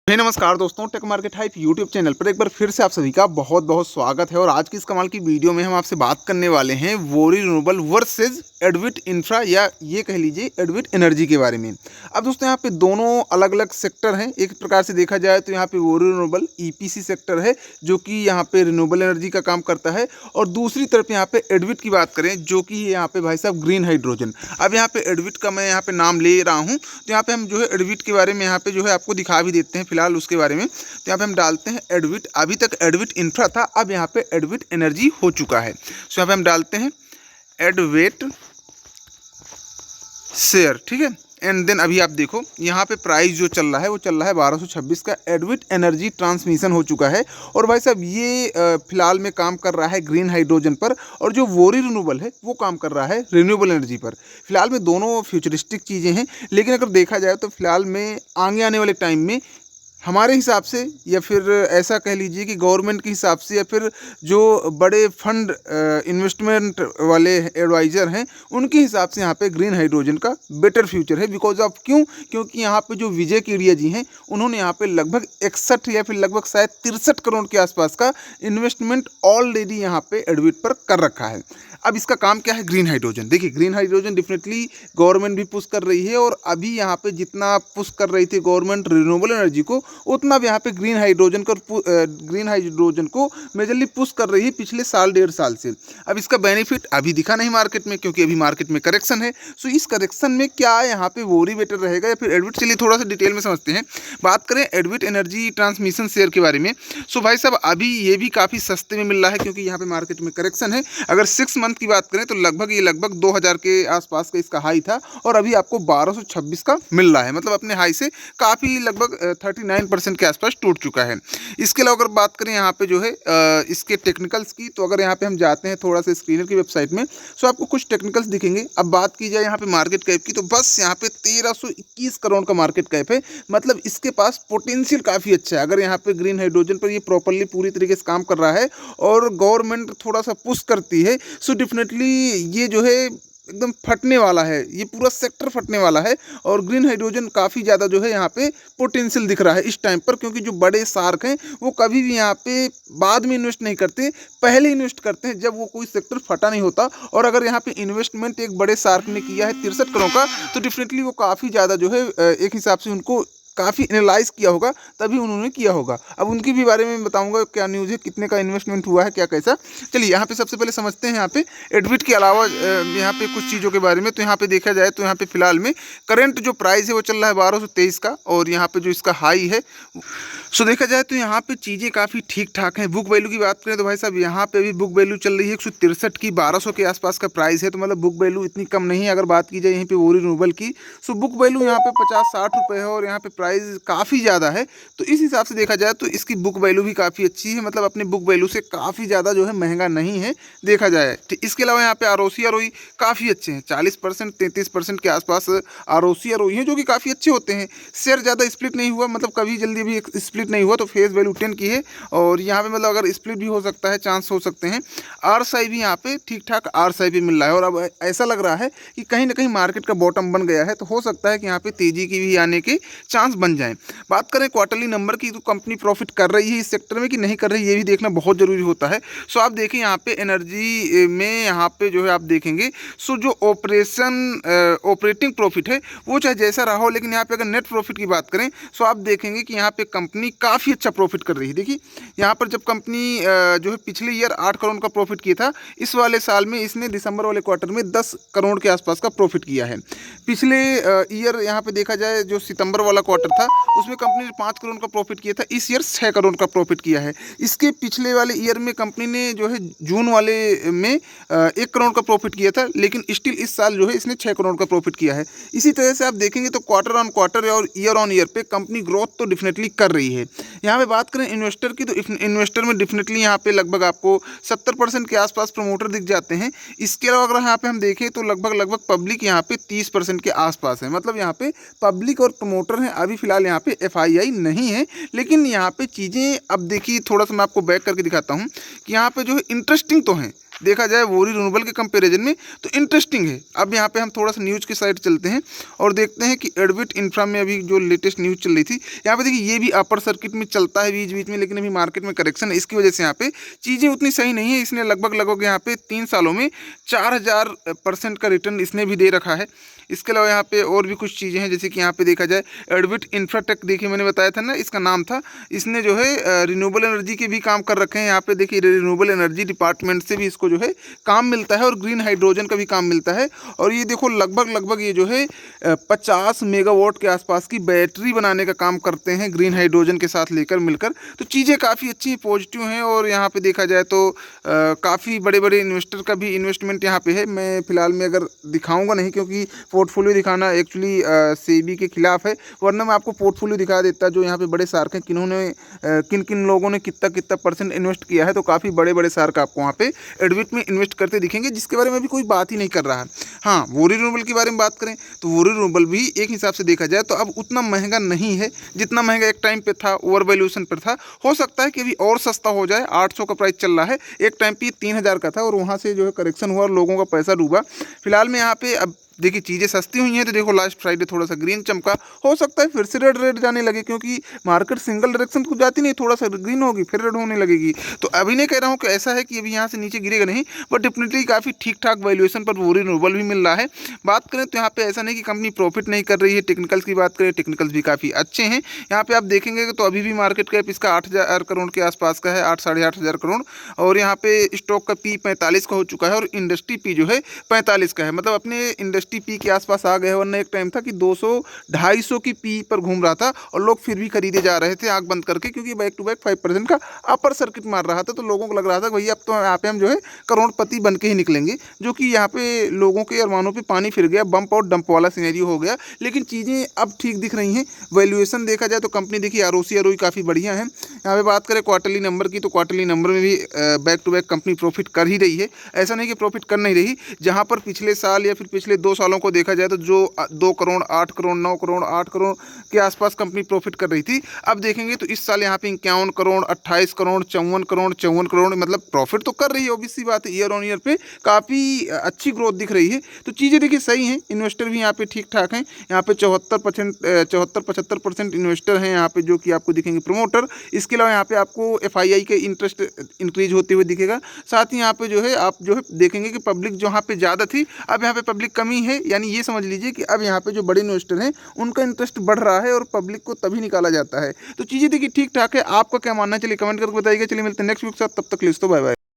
हे नमस्कार दोस्तों, tech market hype YouTube channel पर एक बार फिर से आप सभी का बहुत बहुत स्वागत है। और आज की इस कमाल की वीडियो में हम आपसे बात करने वाले हैं वोरी रिन्यूएबल वर्सेस एडविट इंफ्रा, या ये कह लीजिए एडविट एनर्जी के बारे में। अब दोस्तों यहाँ पे दोनों अलग अलग सेक्टर हैं। एक प्रकार से देखा जाए तो यहाँ पे वोरी रिन्यूएबल ईपीसी सेक्टर है जो कि यहाँ पे रिन्यूएबल एनर्जी का काम करता है, और दूसरी तरफ यहाँ पे एडविट की बात करें जो कि यहाँ पे भाई साहब ग्रीन हाइड्रोजन। अब यहाँ पे एडविट का मैं यहाँ पे नाम ले रहा हूँ, तो यहाँ पे हम जो है एडविट के बारे में यहाँ पे जो है आपको दिखा भी देते हैं फिलहाल उसके बारे में। तो यहाँ पे हम डालते हैं एडविट। अभी तक एडविट इंफ्रा था, अब यहाँ पे एडविट एनर्जी हो चुका है। तो यहाँ पे हम डालते हैं एडविट शेयर, ठीक है। एंड देन अभी आप देखो यहाँ पे प्राइस जो चल रहा है वो चल रहा है 1226 का। एडविट एनर्जी ट्रांसमिशन हो चुका है, और भाई साहब ये फिलहाल में काम कर रहा है ग्रीन हाइड्रोजन पर, और जो वोरी रिन्यूएबल है वो काम कर रहा है रिन्यूएबल एनर्जी पर। फिलहाल में दोनों फ्यूचरिस्टिक चीज़ें हैं, लेकिन अगर देखा जाए तो फिलहाल में आगे आने वाले टाइम में हमारे हिसाब से, या फिर ऐसा कह लीजिए कि गवर्नमेंट के हिसाब से, या फिर जो बड़े फंड इन्वेस्टमेंट वाले एडवाइज़र हैं उनके हिसाब से यहाँ पे ग्रीन हाइड्रोजन का बेटर फ्यूचर है। बिकॉज ऑफ क्योंकि यहाँ पे जो विजय केडिया जी हैं उन्होंने यहाँ पे लगभग 61 या फिर लगभग शायद 63 करोड़ के आसपास का इन्वेस्टमेंट ऑलरेडी यहाँ पे एडविट पर कर रखा है। अब इसका काम क्या है, ग्रीन हाइड्रोजन। देखिए ग्रीन हाइड्रोजन डेफिनेटली गवर्नमेंट भी पुश कर रही है, और अभी यहाँ पे जितना पुश कर रही थी गवर्नमेंट रिन्यूएबल एनर्जी को, उतना भी यहाँ पे ग्रीन हाइड्रोजन को मेजरली पुश कर रही है पिछले साल डेढ़ साल से। अब इसका बेनिफिट अभी दिखा नहीं मार्केट में, क्योंकि अभी मार्केट में करेक्शन है। सो इस करेक्शन में क्या यहाँ पे वोरी बेटर रहेगा या फिर एडविट? चलिए थोड़ा सा डिटेल में समझते हैं। बात करें एडविट एनर्जी ट्रांसमिशन शेयर के बारे में, सो भाई साहब अभी ये भी काफ़ी सस्ते में मिल रहा है, क्योंकि यहाँ पे मार्केट में करेक्शन है। अगर 6 मंथ की बात करें तो लगभग 2000 के आसपास का इसका हाई था, और अभी आपको 1226 का मिल रहा है। मतलब अपने हाई से काफ़ी लगभग 39% के आसपास टूट चुका है। इसके अलावा अगर बात करें यहाँ पे जो है इसके टेक्निकल्स की, तो अगर यहाँ पे हम जाते हैं थोड़ा सा स्क्रीनर की वेबसाइट में, सो आपको कुछ टेक्निकल्स दिखेंगे। अब बात की जाए यहाँ पे मार्केट कैप की, तो बस यहाँ पे 1321 करोड़ का मार्केट कैप है। मतलब इसके पास पोटेंशियल काफ़ी अच्छा है। अगर यहाँ पे ग्रीन हाइड्रोजन पर ये प्रॉपरली पूरी तरीके से काम कर रहा है और गवर्नमेंट थोड़ा सा पुश करती है, सो डेफिनेटली ये जो है एकदम फटने वाला है, ये पूरा सेक्टर फटने वाला है। और ग्रीन हाइड्रोजन काफ़ी ज़्यादा जो है यहाँ पे पोटेंशियल दिख रहा है इस टाइम पर, क्योंकि जो बड़े शार्क हैं वो कभी भी यहाँ पे बाद में इन्वेस्ट नहीं करते, पहले इन्वेस्ट करते हैं जब वो कोई सेक्टर फटा नहीं होता। और अगर यहाँ पे इन्वेस्टमेंट एक बड़े शार्क ने किया है 63 करोड़ का, तो डेफिनेटली वो काफ़ी ज़्यादा जो है एक हिसाब से उनको काफ़ी एनालाइज किया होगा, तभी उन्होंने किया होगा। अब उनकी भी बारे में बताऊंगा क्या न्यूज़ है, कितने का इन्वेस्टमेंट हुआ है, क्या कैसा। चलिए यहाँ पे सबसे पहले समझते हैं यहाँ पे एडविट के अलावा यहाँ पे कुछ चीज़ों के बारे में। तो यहाँ पे देखा जाए तो यहाँ पे फिलहाल में करंट जो प्राइस है वो चल रहा है 1223 का, और यहाँ पे जो इसका हाई है, सो देखा जाए तो यहाँ पे चीज़ें काफ़ी ठीक ठाक हैं। बुक वैल्यू की बात करें तो भाई साहब यहाँ पे भी बुक वैल्यू चल रही है 163 की, 1200 के आसपास का प्राइस है। तो मतलब बुक वैल्यू इतनी कम नहीं है। अगर बात की जाए यहीं पे वोरी रिन्यूएबल की, सो बुक वैल्यू यहाँ पे 50-60 रुपये है, और यहाँ पे प्राइस काफ़ी ज़्यादा है। तो इस हिसाब से देखा जाए तो इसकी बुक वैल्यू भी काफ़ी अच्छी है। मतलब अपने बुक वैल्यू से काफ़ी ज़्यादा जो है महंगा नहीं है देखा जाए। इसके अलावा यहाँ पे ROC ROE काफ़ी अच्छे हैं, 40% 33% के आसपास ROC ROE हैं, जो कि काफ़ी अच्छे होते हैं। शेयर ज़्यादा स्प्लिट नहीं हुआ, मतलब कभी जल्दी भी स्प्लिट नहीं हुआ, तो फेस वैल्यू 10 की है। और यहाँ पे मतलब अगर स्प्लिट भी हो सकता है, चांस हो सकते हैं। RSI भी यहाँ पे ठीक ठाक RSI भी मिल रहा है, और अब ऐसा लग रहा है कि कहीं ना कहीं मार्केट का बॉटम बन गया है। तो हो सकता है कि यहाँ पे तेज़ी की भी आने के चांस बन जाएं। बात करें क्वार्टरली नंबर की, तो कंपनी प्रॉफिट कर रही है इस सेक्टर में कि नहीं कर रही है, ये भी देखना बहुत ज़रूरी होता है। सो आप देखें यहाँ पे एनर्जी में यहाँ पे जो है आप देखेंगे, सो जो ऑपरेटिंग प्रॉफिट है वो चाहे जैसा रहा हो, लेकिन यहाँ पे अगर नेट प्रॉफिट की बात करें, सो आप देखेंगे कि यहाँ पे कंपनी काफ़ी अच्छा प्रॉफिट कर रही है। देखिए यहाँ पर जब कंपनी जो है पिछले ईयर 8 करोड़ का प्रॉफिट किया था, इस वाले साल में इसने दिसंबर वाले क्वार्टर में 10 करोड़ के आसपास का प्रॉफिट किया है। पिछले ईयर यहाँ पे देखा जाए जो सितंबर वाला क्वार्टर था, उसमें कंपनी ने 5 करोड़ का प्रॉफिट किया था, इस ईयर 6 करोड़ का प्रॉफिट किया है। इसके पिछले वाले ईयर में कंपनी ने जो है जून वाले में 1 करोड़ का प्रॉफिट किया था, लेकिन स्टिल इस साल जो है इसने 6 करोड़ का प्रॉफिट किया है। इसी तरह से आप देखेंगे तो क्वार्टर ऑन क्वार्टर और ईयर ऑन ईयर पे कंपनी ग्रोथ तो डेफिनेटली कर रही है। यहाँ पे बात करें इन्वेस्टर की, तो इन्वेस्टर में डेफिनेटली यहाँ पे लगभग आपको 70% के आसपास प्रमोटर दिख जाते हैं। इसके अलावा अगर यहाँ पे हम देखें तो लगभग पब्लिक यहाँ पे 30% के आसपास है। मतलब यहाँ पे पब्लिक और प्रमोटर हैं। अभी फिलहाल यहाँ पे FII नहीं है, लेकिन यहाँ पे चीज़ें अब देखिए, थोड़ा सा मैं आपको बैक करके दिखाता हूँ कि यहाँ पे जो है इंटरेस्टिंग तो हैं, देखा जाए वोरी रिन्यूएबल के कंपैरिजन में तो इंटरेस्टिंग है। अब यहाँ पे हम थोड़ा सा न्यूज़ की साइड चलते हैं और देखते हैं कि एडविट इंफ्रा में अभी जो लेटेस्ट न्यूज़ चल रही थी, यहाँ पे देखिए ये भी अपर सर्किट में चलता है बीच बीच में, लेकिन अभी मार्केट में करेक्शन है, इसकी वजह से यहाँ पे चीज़ें उतनी सही नहीं है। इसने लगभग यहाँ पे 3 सालों में 4000% का रिटर्न इसने भी दे रखा है। इसके अलावा यहाँ पे और भी कुछ चीज़ें हैं, जैसे कि यहाँ पे देखा जाए एडविट इंफ्राटेक, देखिए मैंने बताया था ना इसका नाम था, इसने जो है रिन्यूएबल एनर्जी के भी काम कर रखे हैं। यहाँ पे देखिए रिन्यूएबल एनर्जी डिपार्टमेंट से भी इसको जो है काम मिलता है और ग्रीन हाइड्रोजन का भी काम मिलता है। और ये देखो लगभग ये जो है 50 मेगावाट के आसपास की बैटरी बनाने का काम करते हैं ग्रीन हाइड्रोजन के साथ लेकर मिलकर। तो चीज़ें काफ़ी अच्छी हैं, पॉजिटिव हैं। और यहाँ पे देखा जाए तो काफ़ी बड़े बड़े इन्वेस्टर का भी इन्वेस्टमेंट यहाँ पे है। मैं फिलहाल में अगर दिखाऊंगा नहीं, क्योंकि पोर्टफोलियो दिखाना एक्चुअली सेबी के खिलाफ है, वरना मैं आपको पोर्टफोलियो दिखा देता जो यहाँ पे बड़े शार्क हैं, किन किन लोगों ने कितना परसेंट इन्वेस्ट किया है। तो काफ़ी बड़े बड़े शार्क आपको वहाँ पे एडविट में इन्वेस्ट करते दिखेंगे, जिसके बारे में अभी कोई बात ही नहीं कर रहा है। हाँ, वोरी रिन्यूएबल के बारे में बात करें तो वोरी रिन्यूएबल भी एक हिसाब से देखा जाए तो अब उतना महंगा नहीं है जितना महंगा एक टाइम पे था, ओवर वैल्यूएशन पर था। हो सकता है कि अभी और सस्ता हो जाए। 800 का प्राइस चल रहा है, एक टाइम पे 3000 का था और वहाँ से जो है करेक्शन हुआ और लोगों का पैसा डूबा। फिलहाल में यहाँ पे अब देखिए चीज़ें सस्ती हुई हैं, तो देखो लास्ट फ्राइडे थोड़ा सा ग्रीन चमका, हो सकता है फिर से रेड जाने लगे, क्योंकि मार्केट सिंगल डायरेक्शन को जाती नहीं, थोड़ा सा ग्रीन होगी फिर रेड होने लगेगी। तो अभी नहीं कह रहा हूँ कि ऐसा है कि अभी यहाँ से नीचे गिरेगा नहीं, बट डेफिनेटली काफ़ी ठीक ठाक वैल्यूएशन पर वोरी रिन्यूएबल भी मिल रहा है। बात करें तो यहाँ पे ऐसा नहीं कि कंपनी प्रॉफिट नहीं कर रही है। टेक्निकल्स की बात करें, टेक्निकल्स भी काफ़ी अच्छे हैं। यहाँ पे आप देखेंगे तो अभी भी मार्केट कैप इसका 8000 करोड़ के आसपास का है, 8 साढ़े 8000 करोड़। और यहाँ पे स्टॉक का पी 45 का हो चुका है और इंडस्ट्री पी जो है 45 का है, मतलब अपने इंडस्ट्री पी के आसपास आ गए। वरना एक टाइम था कि 200-250 की पी पर घूम रहा था और लोग फिर भी खरीदे जा रहे थे आंख बंद करके, क्योंकि बैक टू बैक 5% का अपर सर्किट मार रहा था। तो लोगों को लग रहा था भैया अब तो यहाँ पे हम जो है करोड़पति बन के ही निकलेंगे, जो कि यहाँ पे लोगों के अरमानों पे पानी फिर गया, बम्प और डंप वाला सिनेरियो हो गया। लेकिन चीज़ें अब ठीक दिख रही हैं। वैल्यूएशन देखा जाए तो कंपनी देखिए आरओसी आरओई काफ़ी बढ़िया है। यहाँ पे बात करें क्वार्टरली नंबर की, तो क्वार्टरली नंबर में भी back to back company profit कर ही रही है। ऐसा नहीं कि प्रॉफिट कर नहीं रही। जहाँ पर पिछले साल या फिर पिछले 2 सालों को देखा जाए तो जो 2 करोड़ 8 करोड़ 9 करोड़ 8 करोड़ के आसपास कंपनी प्रॉफिट कर रही थी, अब देखेंगे तो इस साल यहाँ पे 51 करोड़ 28 करोड़ 54 करोड़ मतलब प्रॉफिट तो कर रही है। ऑब्वियसली बात है, ईयर ऑन ईयर पे काफ़ी अच्छी ग्रोथ दिख रही है। तो चीज़ें देखिए सही हैं। इन्वेस्टर भी यहाँ पे ठीक ठाक हैं। यहाँ पे 74-75% इन्वेस्टर हैं यहाँ पे, जो कि आपको दिखेंगे प्रमोटर। इसके अलावा यहाँ पे आपको FII के इंटरेस्ट इंक्रीज होते हुए दिखेगा। साथ ही यहाँ पे जो है आप जो है देखेंगे कि पब्लिक जहाँ पे ज़्यादा थी अब यहाँ पे पब्लिक कमी है। यानी ये समझ लीजिए कि अब यहाँ पे जो बड़े इन्वेस्टर हैं उनका इंटरेस्ट बढ़ रहा है और पब्लिक को तभी निकाला जाता है। तो चीज़ें देखिए ठीक ठाक है। आपका क्या मानना है, चलिए कमेंट करके बताइएगा। चलिए मिलते हैं नेक्स्ट वीक साथ, तब तक के लिए बाय बाय।